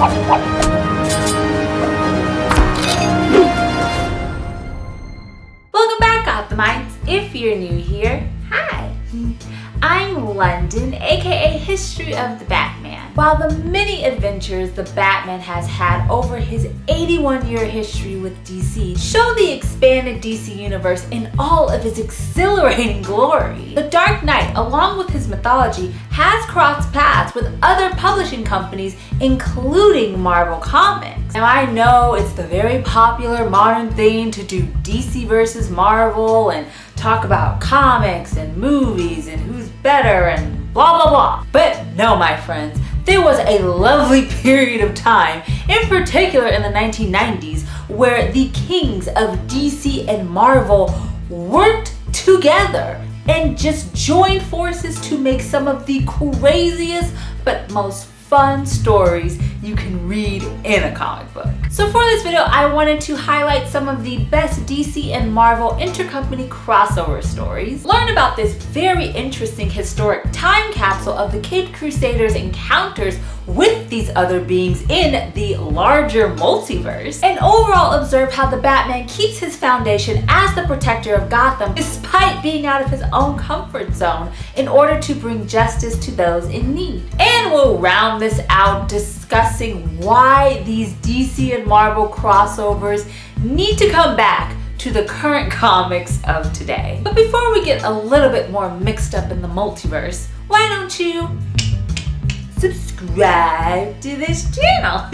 Welcome back, Gothamites. If you're new here, hi. I'm London, aka History of the Batman. While the many adventures the Batman has had over his 81-year history with DC show the expanded DC universe in all of its exhilarating glory, The Dark Knight, along with his mythology, has crossed paths with other publishing companies, including Marvel Comics. Now I know it's the very popular modern thing to do DC versus Marvel and talk about comics and movies and who's better and blah blah blah. But no, my friends, there was a lovely period of time, in particular in the 1990s, where the kings of DC and Marvel worked together and just joined forces to make some of the craziest but most fun stories you can read in a comic book. So for this video, I wanted to highlight some of the best DC and Marvel intercompany crossover stories, learn about this very interesting historic time capsule of the Caped Crusaders' encounters with these other beings in the larger multiverse, and overall observe how the Batman keeps his foundation as the protector of Gotham despite being out of his own comfort zone in order to bring justice to those in need. And we'll round this out discussing why these DC and Marvel crossovers need to come back to the current comics of today. But before we get a little bit more mixed up in the multiverse, why don't you subscribe to this channel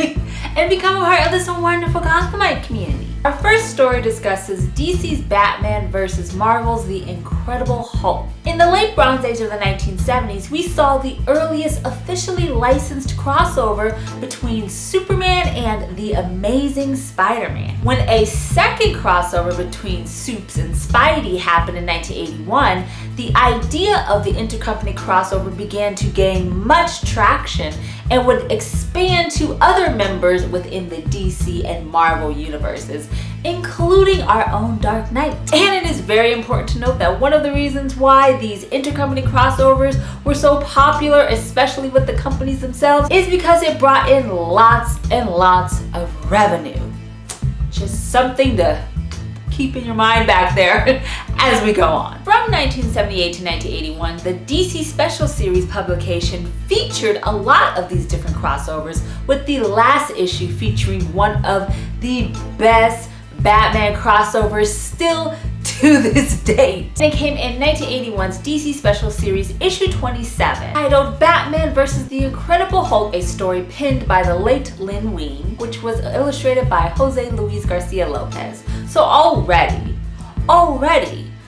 and become a part of this wonderful Gothamite community. Our first story discusses DC's Batman versus Marvel's The Incredible Hulk. In the late Bronze Age of the 1970s, we saw the earliest officially licensed crossover between Superman and the Amazing Spider-Man. When a second crossover between Supes and Spidey happened in 1981, the idea of the intercompany crossover began to gain much traction and would expand to other members within the DC and Marvel universes, including our own Dark Knight. And it is very important to note that one of the reasons why these intercompany crossovers were so popular, especially with the companies themselves, is because it brought in lots and lots of revenue. Just something to keep in your mind back there as we go on. From 1978 to 1981, the DC Special Series publication featured a lot of these different crossovers, with the last issue featuring one of the best Batman crossovers still to this date. And it came in 1981's DC Special Series issue 27, titled Batman vs. the Incredible Hulk, a story penned by the late Len Wein, which was illustrated by Jose Luis Garcia Lopez. So already,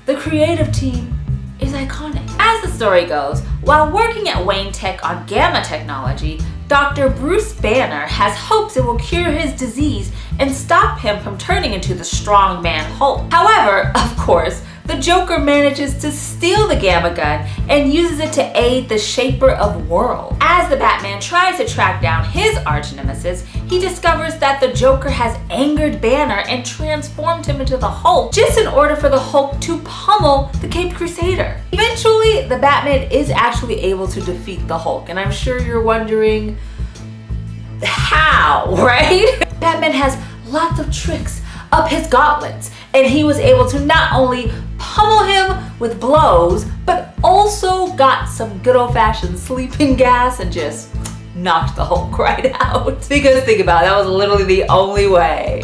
the creative team is iconic. As the story goes, while working at Wayne Tech on gamma technology, Dr. Bruce Banner has hopes it will cure his disease and stop him from turning into the strongman Hulk. However, of course, the Joker manages to steal the gamma gun and uses it to aid the Shaper of Worlds. As the Batman tries to track down his arch-nemesis, he discovers that the Joker has angered Banner and transformed him into the Hulk just in order for the Hulk to pummel the Caped Crusader. Eventually, the Batman is actually able to defeat the Hulk, and I'm sure you're wondering how, right? Batman has lots of tricks up his gauntlets, and he was able to not only pummel him with blows, but also got some good old-fashioned sleeping gas and just knocked the Hulk right out. Because think about it, that was literally the only way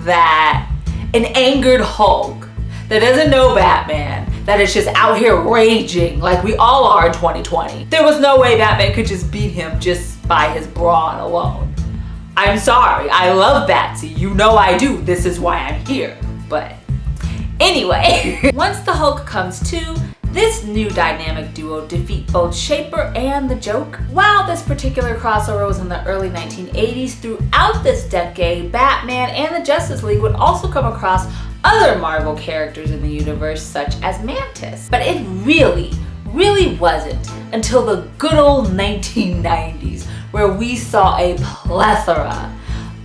that an angered Hulk that doesn't know Batman, that is just out here raging like we all are in 2020, there was no way Batman could just beat him just by his brawn alone. I'm sorry, I love Batsy, you know I do, this is why I'm here. But anyway, once the Hulk comes to, this new dynamic duo defeat both Shaper and the Joker. While this particular crossover was in the early 1980s, throughout this decade, Batman and the Justice League would also come across other Marvel characters in the universe, such as Mantis. But it really wasn't until the good old 1990s where we saw a plethora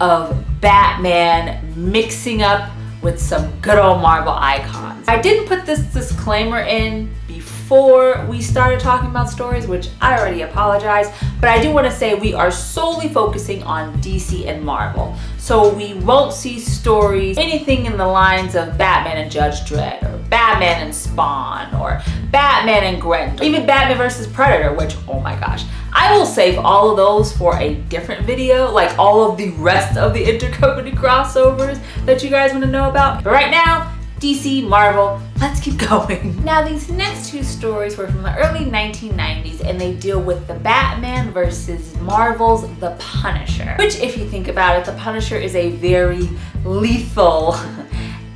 of Batman mixing up with some good old Marvel icons. I didn't put this disclaimer in before before we started talking about stories, which I already apologize, but I do want to say we are solely focusing on DC and Marvel. So we won't see stories, anything in the lines of Batman and Judge Dredd, or Batman and Spawn, or Batman and Grendel, or even Batman versus Predator, which, oh my gosh, I will save all of those for a different video, like all of the rest of the intercompany crossovers that you guys want to know about. But right now, DC, Marvel, let's keep going. Now, these next two stories were from the early 1990s, and they deal with the Batman versus Marvel's The Punisher, which, if you think about it, The Punisher is a very lethal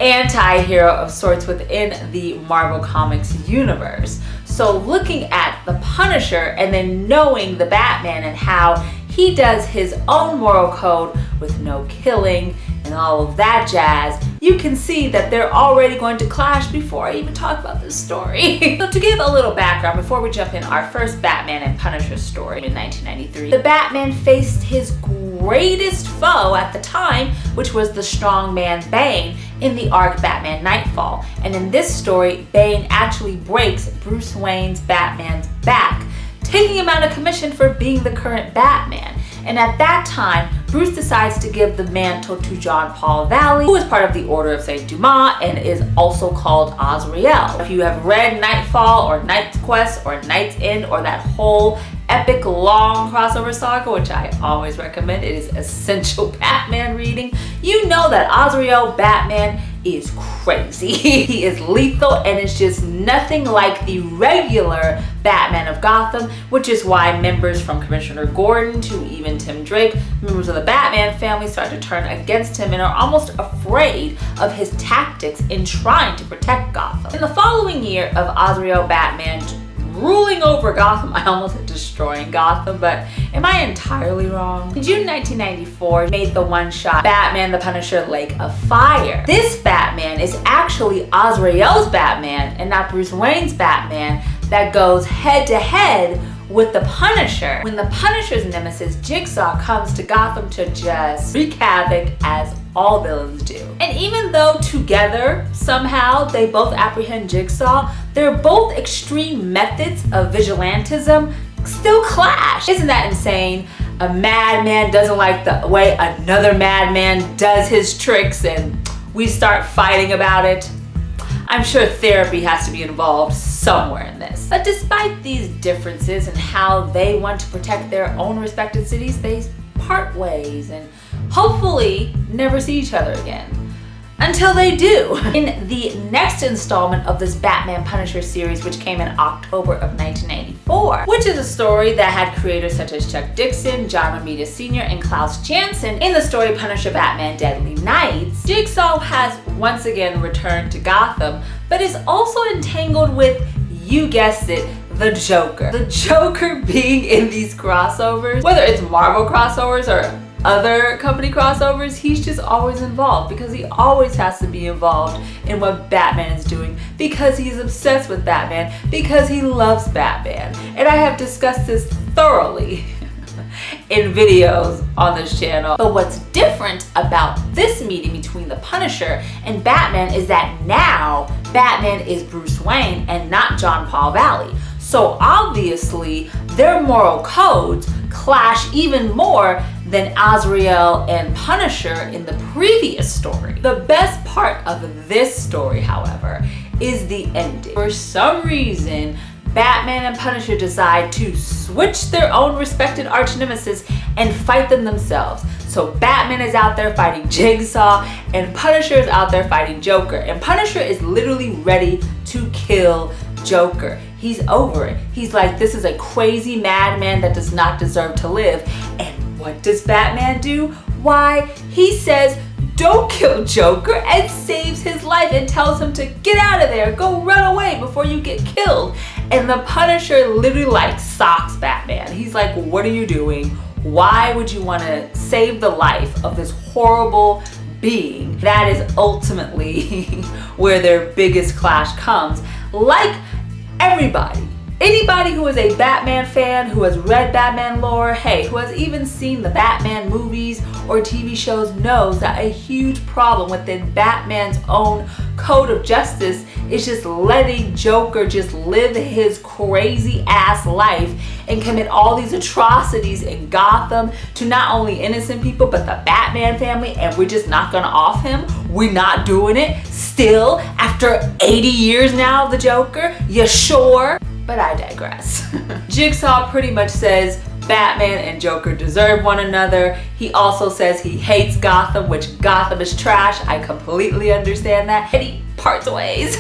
anti-hero of sorts within the Marvel Comics universe. So looking at The Punisher and then knowing the Batman and how he does his own moral code with no killing and all of that jazz, you can see that they're already going to clash before I even talk about this story. So to give a little background before we jump in, our first Batman and Punisher story in 1993, the Batman faced his greatest foe at the time, which was the strongman Bane in the arc Batman Nightfall. And in this story, Bane actually breaks Bruce Wayne's Batman's back, taking him out of commission for being the current Batman. And at that time, Bruce decides to give the mantle to John Paul Valley, who is part of the Order of Saint Dumas and is also called Azrael. If you have read Nightfall or Knight's Quest or Knight's End or that whole epic long crossover saga, which I always recommend, it is essential Batman reading, you know that Azrael Batman is crazy. He is lethal, and it's just nothing like the regular Batman of Gotham, which is why members from Commissioner Gordon to even Tim Drake, members of the Batman family, start to turn against him and are almost afraid of his tactics in trying to protect Gotham. In the following year of Azrael Batman ruling over Gotham, I almost said destroying Gotham, but am I entirely wrong? In June 1994, made the one-shot Batman the Punisher Lake of Fire. This Batman is actually Azrael's Batman and not Bruce Wayne's Batman that goes head-to-head with the Punisher when the Punisher's nemesis Jigsaw comes to Gotham to just wreak havoc as all villains do. And even though together somehow they both apprehend Jigsaw, they're both extreme methods of vigilantism still clash. Isn't that insane? A madman doesn't like the way another madman does his tricks and we start fighting about it. I'm sure therapy has to be involved somewhere in this. But despite these differences in how they want to protect their own respective cities, they part ways and hopefully never see each other again. Until they do. In the next installment of this Batman Punisher series, which came in October of 1994, which is a story that had creators such as Chuck Dixon, John Romita Sr., and Klaus Janson. In the story Punisher Batman Deadly Nights, Jigsaw has once again returned to Gotham, but is also entangled with, you guessed it, the Joker. The Joker being in these crossovers, whether it's Marvel crossovers or other company crossovers, he's just always involved because he always has to be involved in what Batman is doing because he's obsessed with Batman, because he loves Batman. And I have discussed this thoroughly in videos on this channel. But what's different about this meeting between the Punisher and Batman is that now Batman is Bruce Wayne and not John Paul Valley. So obviously their moral codes clash even more than Azrael and Punisher in the previous story. The best part of this story, however, is the ending. For some reason, Batman and Punisher decide to switch their own respected arch nemesis and fight them themselves. So Batman is out there fighting Jigsaw and Punisher is out there fighting Joker. And Punisher is literally ready to kill Joker. He's over it. He's like, this is a crazy madman that does not deserve to live. And what does Batman do? Why, he says, don't kill Joker, and saves his life and tells him to get out of there, go run away before you get killed. And the Punisher literally like socks Batman. He's like, what are you doing? Why would you want to save the life of this horrible being? That is ultimately where their biggest clash comes. Like everybody, anybody who is a Batman fan, who has read Batman lore, hey, who has even seen the Batman movies or TV shows, knows that a huge problem within Batman's own code of justice is just letting Joker just live his crazy ass life and commit all these atrocities in Gotham to not only innocent people but the Batman family, and we're just not gonna off him? We're not doing it still after 80 years now of the Joker? You sure? But I digress. Jigsaw pretty much says Batman and Joker deserve one another. He also says he hates Gotham, which Gotham is trash. I completely understand that. And he parts ways.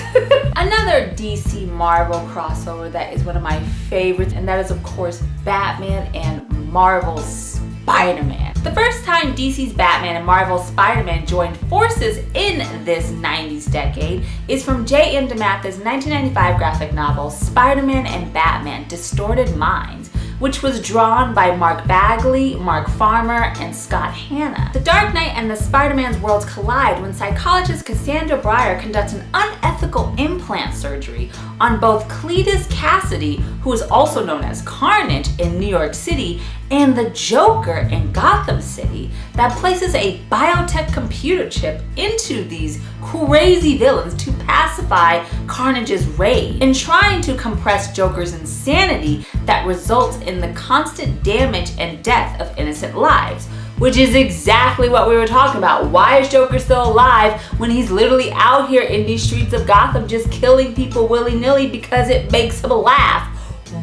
Another DC Marvel crossover that is one of my favorites, and that is of course Batman and Marvel's Spider-Man. The first time DC's Batman and Marvel's Spider-Man joined forces in this 90s decade is from J.M. DeMatteis's 1995 graphic novel Spider-Man and Batman: Distorted Minds, which was drawn by Mark Bagley, Mark Farmer, and Scott Hanna. The Dark Knight and the Spider-Man's worlds collide when psychologist Cassandra Breyer conducts an unethical implant surgery on both Cletus Cassidy, who is also known as Carnage in New York City, and the Joker in Gotham City, that places a biotech computer chip into these crazy villains to pacify Carnage's rage, and trying to compress Joker's insanity that results in the constant damage and death of innocent lives. Which is exactly what we were talking about. Why is Joker still alive when he's literally out here in these streets of Gotham just killing people willy-nilly because it makes him laugh?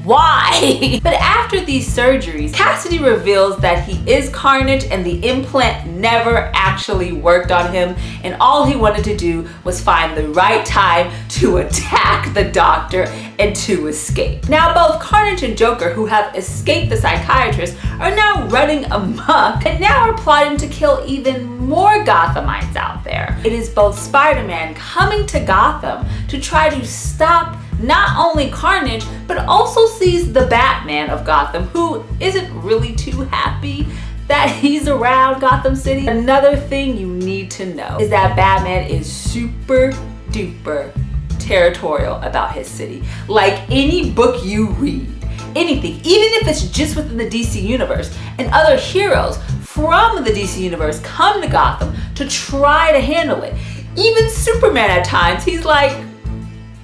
Why? But after these surgeries, Cassidy reveals that he is Carnage and the implant never actually worked on him, and all he wanted to do was find the right time to attack the doctor and to escape. Now both Carnage and Joker, who have escaped the psychiatrist, are now running amok and now are plotting to kill even more Gothamites out there. It is both Spider-Man coming to Gotham to try to stop not only Carnage, but also sees the Batman of Gotham, who isn't really too happy that he's around Gotham City. Another thing you need to know is that Batman is super duper territorial about his city. Like any book you read, anything, even if it's just within the DC universe, and other heroes from the DC universe come to Gotham to try to handle it. Even Superman at times, he's like,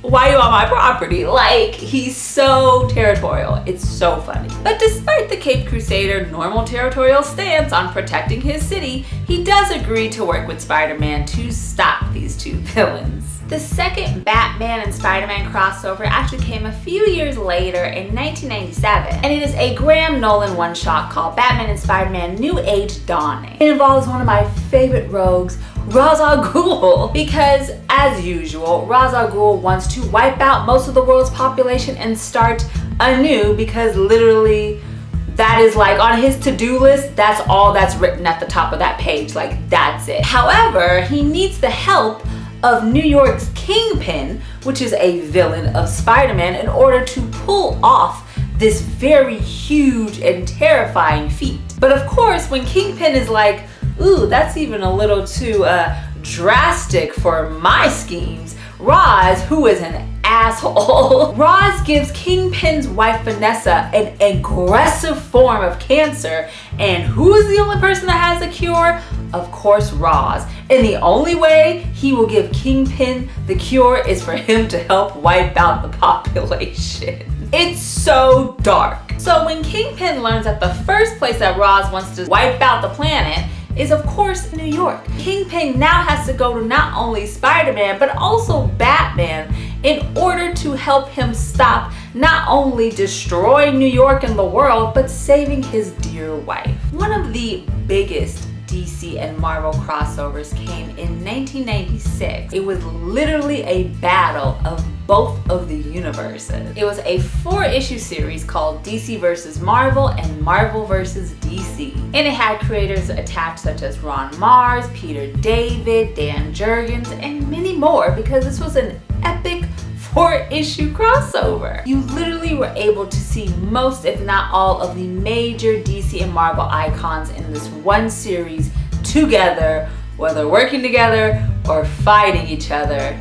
why are you on my property? Like, he's so territorial. It's so funny. But despite the Caped Crusader normal territorial stance on protecting his city, he does agree to work with Spider-Man to stop these two villains. The second Batman and Spider-Man crossover actually came a few years later in 1997, and it is a Graham Nolan one-shot called Batman and Spider-Man: New Age Dawning. It involves one of my favorite rogues, Ra's al Ghul, because as usual, Ra's al Ghul wants to wipe out most of the world's population and start anew, because literally that is like on his to-do list, that's all that's written at the top of that page, like that's it. However, he needs the help of New York's Kingpin, which is a villain of Spider-Man, in order to pull off this very huge and terrifying feat. But of course, when Kingpin is like, ooh, that's even a little too drastic for my schemes, Ra's, who is an asshole, Ra's gives Kingpin's wife Vanessa an aggressive form of cancer, and who is the only person that has a cure? Of course, Ra's. And the only way he will give Kingpin the cure is for him to help wipe out the population. It's so dark. So when Kingpin learns that the first place that Ra's wants to wipe out the planet is of course New York, Kingpin now has to go to not only Spider-Man but also Batman in order to help him stop not only destroying New York and the world, but saving his dear wife. One of the biggest DC and Marvel crossovers came in 1996. It was literally a battle of both of the universes. It was a 4-issue series called DC vs. Marvel and Marvel vs. DC. And it had creators attached such as Ron Mars, Peter David, Dan Jurgens, and many more, because this was an epic 4-issue crossover. You literally were able to see most, if not all, of the major DC and Marvel icons in this one series together, whether working together or fighting each other.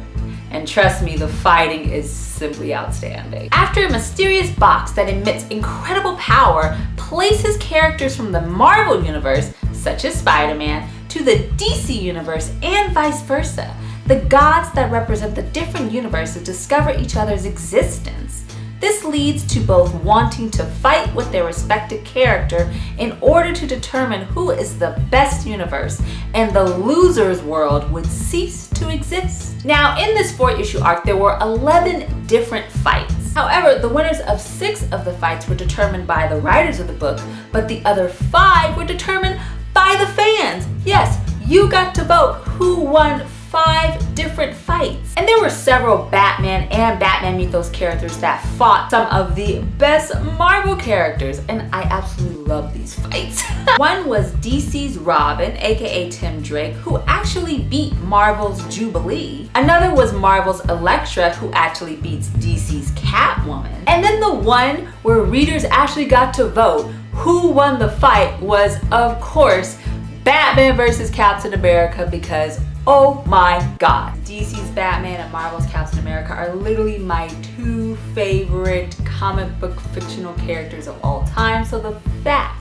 And trust me, the fighting is simply outstanding. After a mysterious box that emits incredible power places characters from the Marvel universe, such as Spider-Man, to the DC universe and vice versa, the gods that represent the different universes discover each other's existence. This leads to both wanting to fight with their respective character in order to determine who is the best universe, and the loser's world would cease to exist. Now, in this 4-issue arc, there were 11 different fights. However, the winners of 6 of the fights were determined by the writers of the book, but the other 5 were determined by the fans. Yes, you got to vote who won 5 different fights. And there were several Batman and Batman Mythos characters that fought some of the best Marvel characters, and I absolutely love these fights. One was DC's Robin, aka Tim Drake, who actually beat Marvel's Jubilee. Another was Marvel's Elektra, who actually beats DC's Catwoman. And then the one where readers actually got to vote who won the fight was, of course, Batman versus Captain America, because oh my god, DC's Batman and Marvel's Captain America are literally my 2 favorite comic book fictional characters of all time. So the fact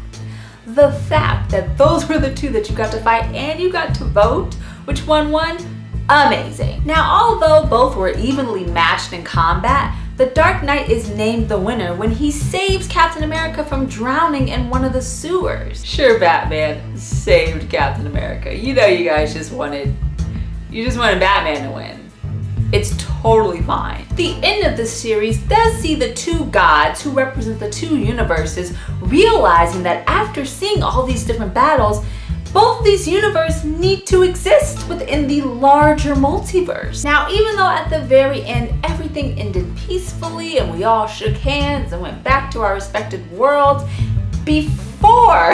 that those were the 2 that you got to fight and you got to vote which one won, amazing. Now, although both were evenly matched in combat, the Dark Knight is named the winner when he saves Captain America from drowning in one of the sewers. Sure, Batman saved Captain America. You know, you guys just wanted Batman to win. It's totally fine. The end of this series does see the 2 gods who represent the 2 universes realizing that after seeing all these different battles, both of these universes need to exist within the larger multiverse. Now, even though at the very end everything ended peacefully and we all shook hands and went back to our respective worlds, before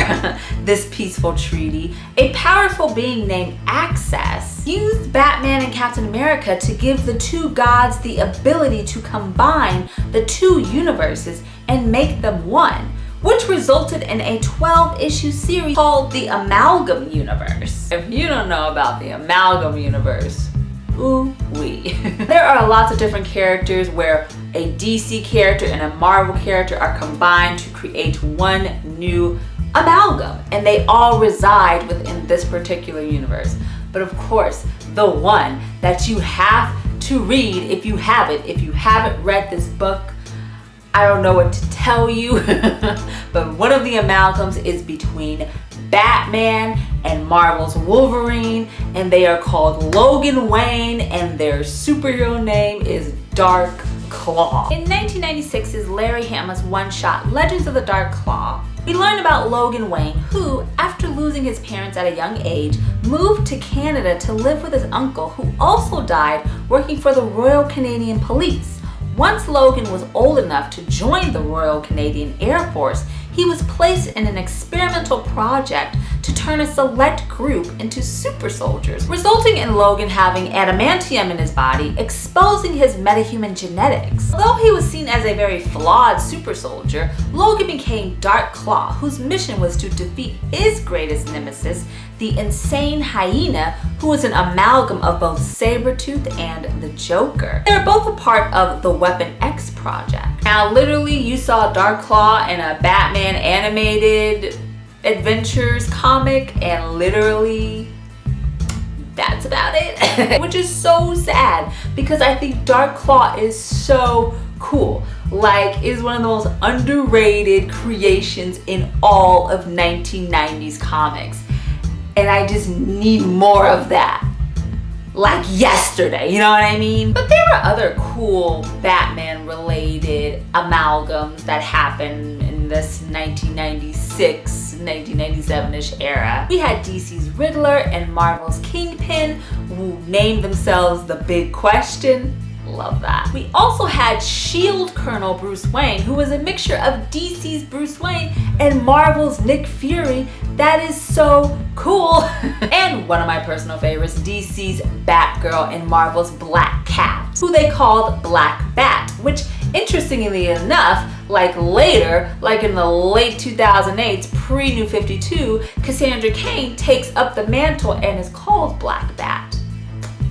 this peaceful treaty, a powerful being named Access used Batman and Captain America to give the 2 gods the ability to combine the 2 universes and make them one, which resulted in a 12-issue series called the Amalgam Universe. If you don't know about the Amalgam Universe, ooh-wee. There are lots of different characters where a DC character and a Marvel character are combined to create one new amalgam, and they all reside within this particular universe. But of course, the one that you have to read if you haven't read this book, I don't know what to tell you, but one of the amalgams is between Batman and Marvel's Wolverine, and they are called Logan Wayne, and their superhero name is Dark Claw. In 1996's Larry Hama's one-shot Legends of the Dark Claw, we learn about Logan Wayne, who, after losing his parents at a young age, moved to Canada to live with his uncle, who also died working for the Royal Canadian Police. Once Logan was old enough to join the Royal Canadian Air Force, he was placed in an experimental project to turn a select group into super soldiers, resulting in Logan having adamantium in his body, exposing his metahuman genetics. Although he was seen as a very flawed super soldier, Logan became Dark Claw, whose mission was to defeat his greatest nemesis, the insane hyena, who was an amalgam of both Sabretooth and the Joker. They were both a part of the Weapon X project. Now, literally, you saw Dark Claw in a Batman animated adventures comic, and literally that's about it. Which is so sad, because I think Dark Claw is so cool. Like, is one of the most underrated creations in all of 1990s comics, and I just need more of that, like yesterday, you know what I mean? But there were other cool Batman related amalgams that happened in this 1996, 1997-ish era. We had DC's Riddler and Marvel's Kingpin, who named themselves The Big Question. Love that. We also had S.H.I.E.L.D. Colonel Bruce Wayne, who was a mixture of DC's Bruce Wayne and Marvel's Nick Fury. That is so cool. And one of my personal favorites, DC's Batgirl and Marvel's Black Cat, who they called Black Bat, which, interestingly enough, like later, like in the late 2008s, pre-New 52, Cassandra Cain takes up the mantle and is called Black Bat.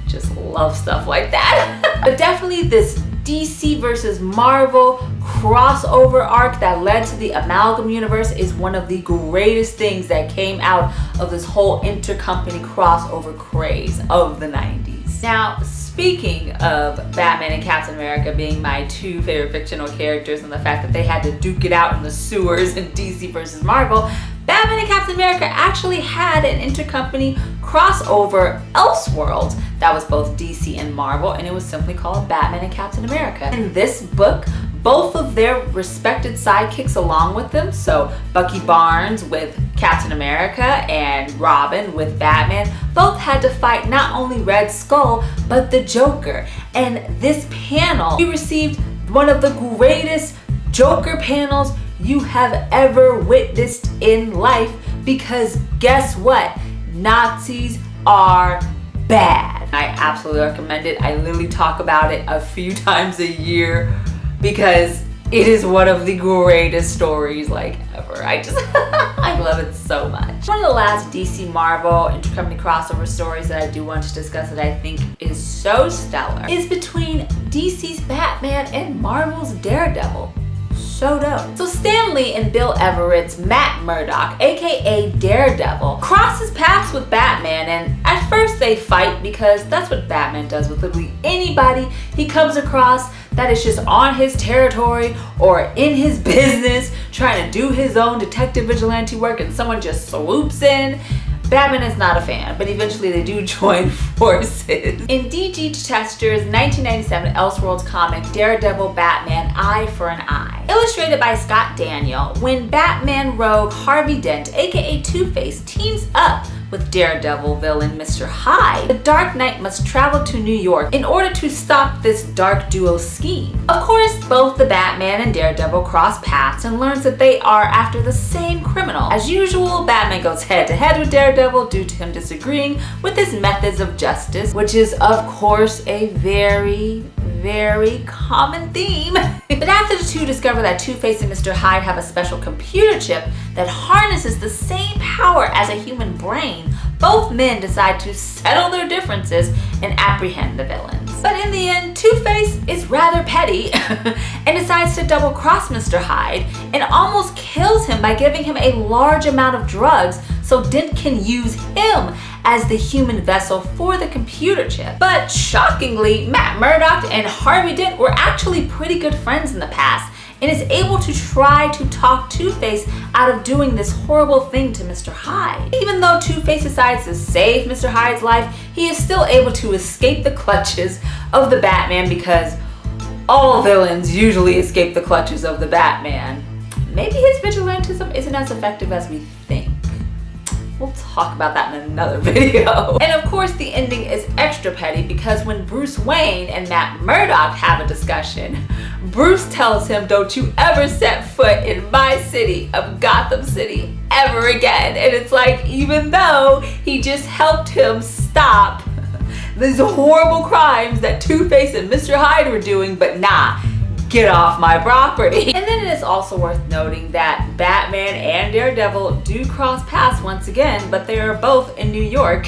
Just love stuff like that. But definitely this DC versus Marvel crossover arc that led to the Amalgam universe is one of the greatest things that came out of this whole intercompany crossover craze of the 90s. Now, speaking of Batman and Captain America being my two favorite fictional characters, and the fact that they had to duke it out in the sewers in DC versus Marvel, Batman and Captain America actually had an intercompany crossover Elseworlds that was both DC and Marvel, and it was simply called Batman and Captain America. In this book, both of their respected sidekicks along with them, so Bucky Barnes with Captain America and Robin with Batman, both had to fight not only Red Skull, but the Joker. And this panel, we received one of the greatest Joker panels you have ever witnessed in life, because guess what? Nazis are bad. I absolutely recommend it. I literally talk about it a few times a year because it is one of the greatest stories like ever. I love it so much. One of the last DC Marvel intercompany crossover stories that I do want to discuss that I think is so stellar is between DC's Batman and Marvel's Daredevil. So dope. So Stan Lee and Bill Everett's Matt Murdock, aka Daredevil, crosses paths with Batman, and at first they fight because that's what Batman does with literally anybody he comes across that is just on his territory or in his business trying to do his own detective vigilante work, and someone just swoops in. Batman is not a fan, but eventually they do join forces. In D.G. Chester's 1997 Elseworlds comic, Daredevil Batman Eye for an Eye, illustrated by Scott Daniel, when Batman rogue Harvey Dent, aka Two-Face, teams up with Daredevil villain Mr. Hyde, the Dark Knight must travel to New York in order to stop this dark duo scheme. Of course, both the Batman and Daredevil cross paths and learns that they are after the same criminal. As usual, Batman goes head to head with Daredevil due to him disagreeing with his methods of justice, which is of course a very common theme. But after the two discover that Two-Face and Mr. Hyde have a special computer chip that harnesses the same power as a human brain, both men decide to settle their differences and apprehend the villains. But in the end, Two-Face is rather petty and decides to double-cross Mr. Hyde and almost kills him by giving him a large amount of drugs so Dent can use him as the human vessel for the computer chip. But shockingly, Matt Murdock and Harvey Dent were actually pretty good friends in the past, and is able to try to talk Two-Face out of doing this horrible thing to Mr. Hyde. Even though Two-Face decides to save Mr. Hyde's life, he is still able to escape the clutches of the Batman, because all villains usually escape the clutches of the Batman. Maybe his vigilantism isn't as effective as we think. We'll talk about that in another video. And of course, the ending is extra petty because when Bruce Wayne and Matt Murdock have a discussion, Bruce tells him, "Don't you ever set foot in my city of Gotham City ever again." And it's like, even though he just helped him stop these horrible crimes that Two-Face and Mr. Hyde were doing, but nah, get off my property. And then it is also worth noting that Batman and Daredevil do cross paths once again, but they are both in New York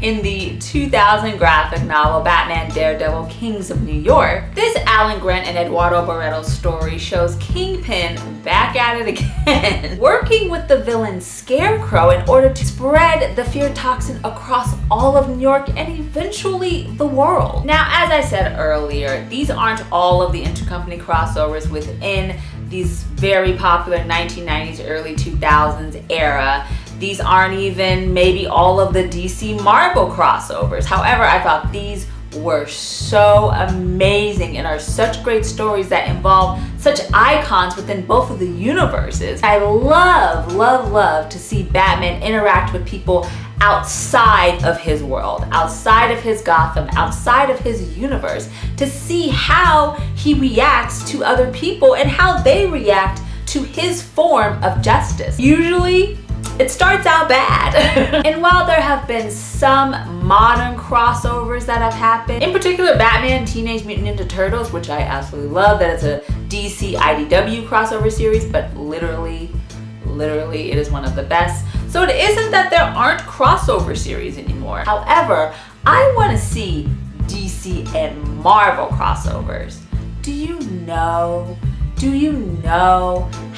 in the 2000 graphic novel Batman Daredevil Kings of New York. This Alan Grant and Eduardo Barreto story shows Kingpin back at it again, working with the villain Scarecrow in order to spread the fear toxin across all of New York and eventually the world. Now, as I said earlier, these aren't all of the intercompany crossovers within these very popular 1990s, early 2000s era. These aren't even maybe all of the DC Marvel crossovers. However, I thought these were so amazing and are such great stories that involve such icons within both of the universes. I love to see Batman interact with people outside of his world, outside of his Gotham, outside of his universe, to see how he reacts to other people and how they react to his form of justice. Usually, it starts out bad. And while there have been some modern crossovers that have happened, in particular Batman Teenage Mutant Ninja Turtles, which I absolutely love, that it's a DC IDW crossover series, but literally it is one of the best. So it isn't that there aren't crossover series anymore. However, I want to see DC and Marvel crossovers. Do you know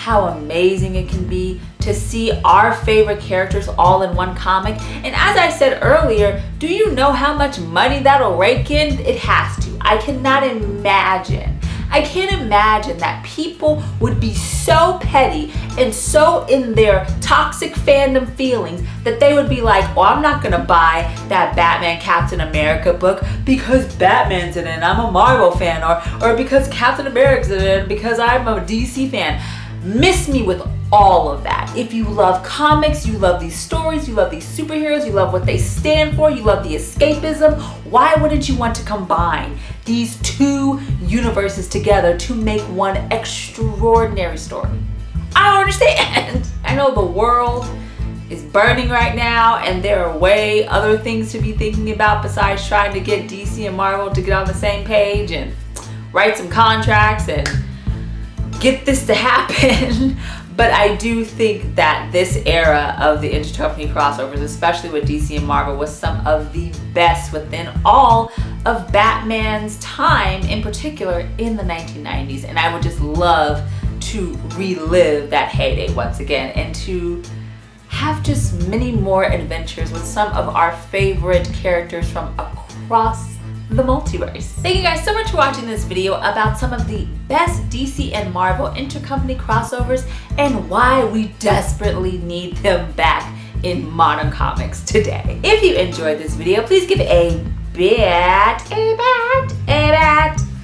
how amazing it can be to see our favorite characters all in one comic. And as I said earlier, do you know how much money that'll rake in? It has to. I cannot imagine. I can't imagine that people would be so petty and so in their toxic fandom feelings that they would be like, oh, I'm not gonna buy that Batman Captain America book because Batman's in it and I'm a Marvel fan, or because Captain America's in it because I'm a DC fan. Miss me with all of that. If you love comics, you love these stories, you love these superheroes, you love what they stand for, you love the escapism, why wouldn't you want to combine these two universes together to make one extraordinary story? I don't understand. I know the world is burning right now and there are way other things to be thinking about besides trying to get DC and Marvel to get on the same page and write some contracts and get this to happen. But I do think that this era of the intercompany crossovers, especially with DC and Marvel, was some of the best within all of Batman's time, in particular in the 1990s. And I would just love to relive that heyday once again and to have just many more adventures with some of our favorite characters from across the multiverse. Thank you guys so much for watching this video about some of the best DC and Marvel intercompany crossovers and why we desperately need them back in modern comics today. If you enjoyed this video, please give it a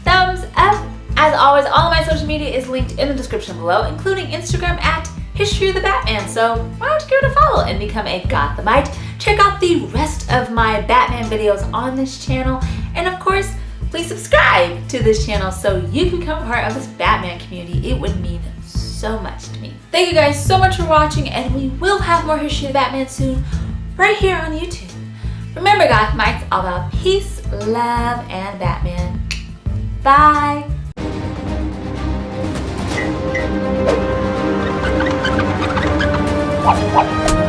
thumbs up. As always, all of my social media is linked in the description below, including Instagram at History of the Batman. So why don't you give it a follow and become a Gothamite? Check out the rest of my Batman videos on this channel. And of course, please subscribe to this channel so you can become part of this Batman community. It would mean so much to me. Thank you guys so much for watching, and we will have more History of the Batman soon, right here on YouTube. Remember, Gothamites, all about peace, love, and Batman. Bye. What?